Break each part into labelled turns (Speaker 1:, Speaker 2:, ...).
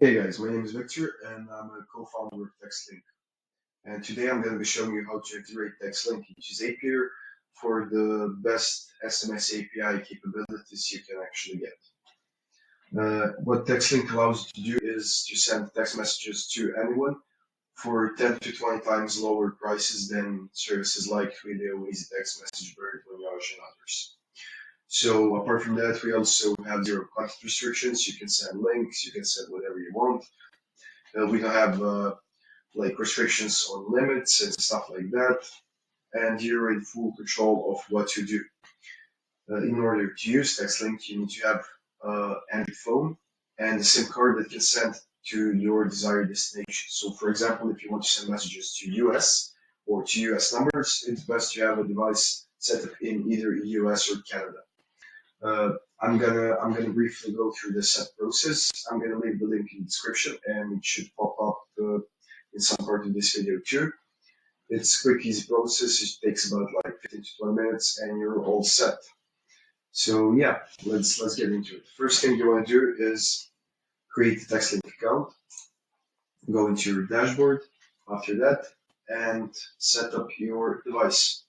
Speaker 1: Hey guys, my name is Victor and I'm a co-founder of TextLink. And today I'm going to be showing you how to integrate TextLink into Zapier for the best SMS API capabilities you can actually get. What TextLink allows you to do is to send text messages to anyone for 10 to 20 times lower prices than services like Video, EasyText, MessageBird, Voyage, and others. So apart from that, we also have zero content restrictions. You can send links, you can send whatever you want. We don't have like restrictions on limits and stuff like that, and you're in full control of what you do. In order to use TextLink, you need to have Android phone and a SIM card that can send to your desired destination. So, for example, if you want to send messages to US or to US numbers, it's best to have a device set up in either US or Canada. I'm gonna briefly go through the set process. I'm gonna leave the link in the description, and it should pop up in some part of this video too. It's a quick, easy process. It takes about like 15 to 20 minutes, and you're all set. So yeah, let's get into it. First thing you want to do is create a TextLink account. Go into your dashboard. After that, and set up your device.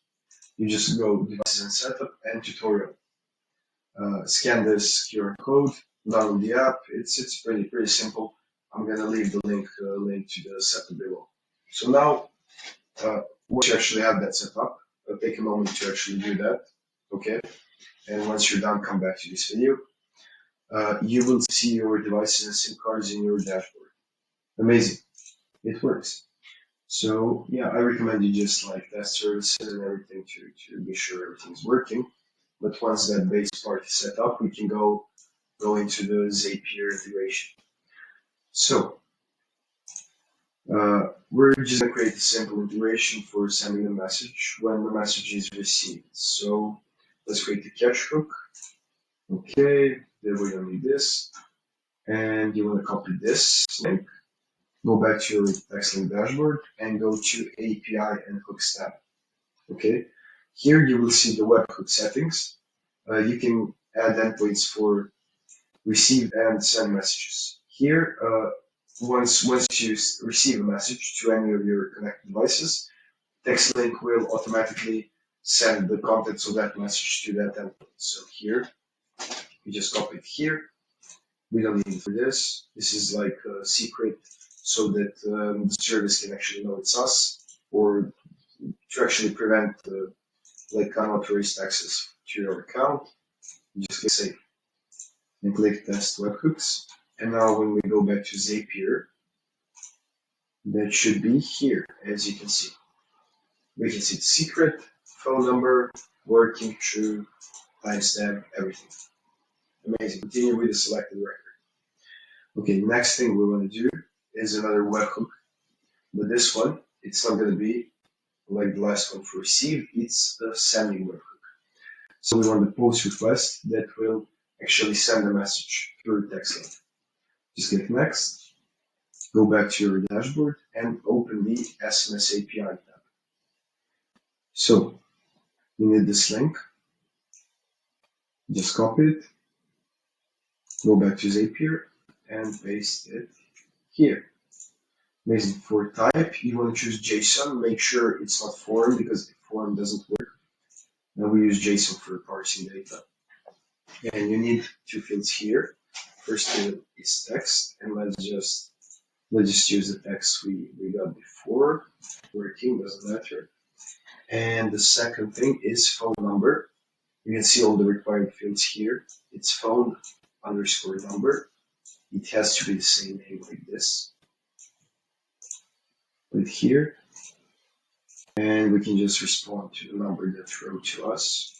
Speaker 1: You just go devices and setup and tutorial. Scan this QR code, download the app. It's pretty simple. I'm gonna leave the link to the setup below. So now, once you actually have that set up, take a moment to actually do that. Okay, and once you're done, come back to this video. You will see your devices and SIM cards in your dashboard. Amazing, it works. So yeah, I recommend you just like test services and everything to be sure everything's working. But once that base part is set up, we can go into the Zapier integration. So we're just going to create a simple integration for sending a message when the message is received. So let's create a catch hook. Okay, then we're going to need this. And you want to copy this link, go back to your TextLink dashboard, and go to API and Hooks tab. Okay, here you will see the webhook settings. You can add endpoints for receive and send messages. Here, once you receive a message to any of your connected devices, TextLink will automatically send the contents of that message to that endpoint. So here, we just copy it here. We don't need it for this. This is like a secret so that the service can actually know it's us, or to actually prevent like unauthorized access to your account. You just click save and click test webhooks. And now when we go back to Zapier, that should be here, as you can see. We can see the secret, phone number, working, true, timestamp, everything. Amazing. Continue with the selected record. Okay, next thing we want to do is another webhook. But this one, it's not going to be like the last one for receive, it's the sending webhook. So we want the post request that will actually send a message through TextLink. Just click next, go back to your dashboard, and open the SMS API tab. So you need this link, just copy it, go back to Zapier, and paste it here. Amazing. For type, you want to choose JSON. Make sure it's not form, because if form doesn't work, then we use JSON for parsing data. And you need two fields here. First field is text, and let's just use the text we got before. Working, doesn't matter. And the second thing is phone number. You can see all the required fields here. It's phone underscore number. It has to be the same name like this. Put it here. And we can just respond to the number that's wrote to us.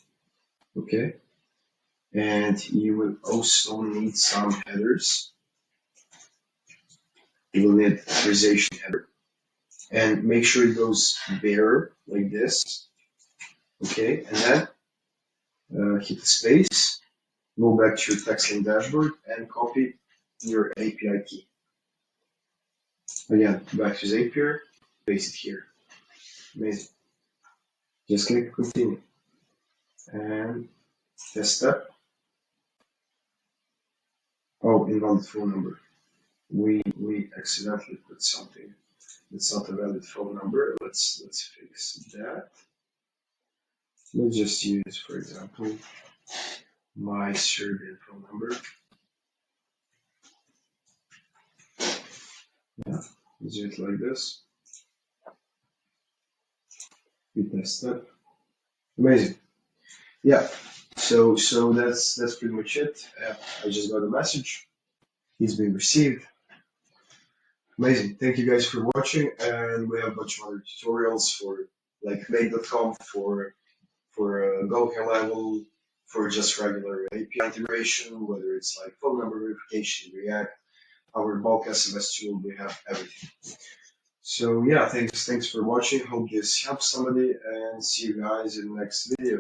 Speaker 1: Okay. And you will also need some headers. You will need authorization header. And make sure it goes bearer like this. Okay, and then hit the space, go back to your TextLink dashboard and copy your API key. Again, back to Zapier, paste it here. Amazing. Just click continue. And test step. Oh, invalid phone number. we accidentally put something that's not a valid phone number. Let's fix that. Let's just use, for example, my Serbian phone number. Yeah, let's do it like this. We test that. Amazing. Yeah. So that's pretty much it. I just got a message. It's been received. Amazing. Thank you guys for watching, and we have a bunch of other tutorials for like make.com for go level, for just regular API integration, whether it's like phone number verification, React, our bulk SMS tool, we have everything. So yeah, thanks for watching. Hope this helps somebody, and see you guys in the next video.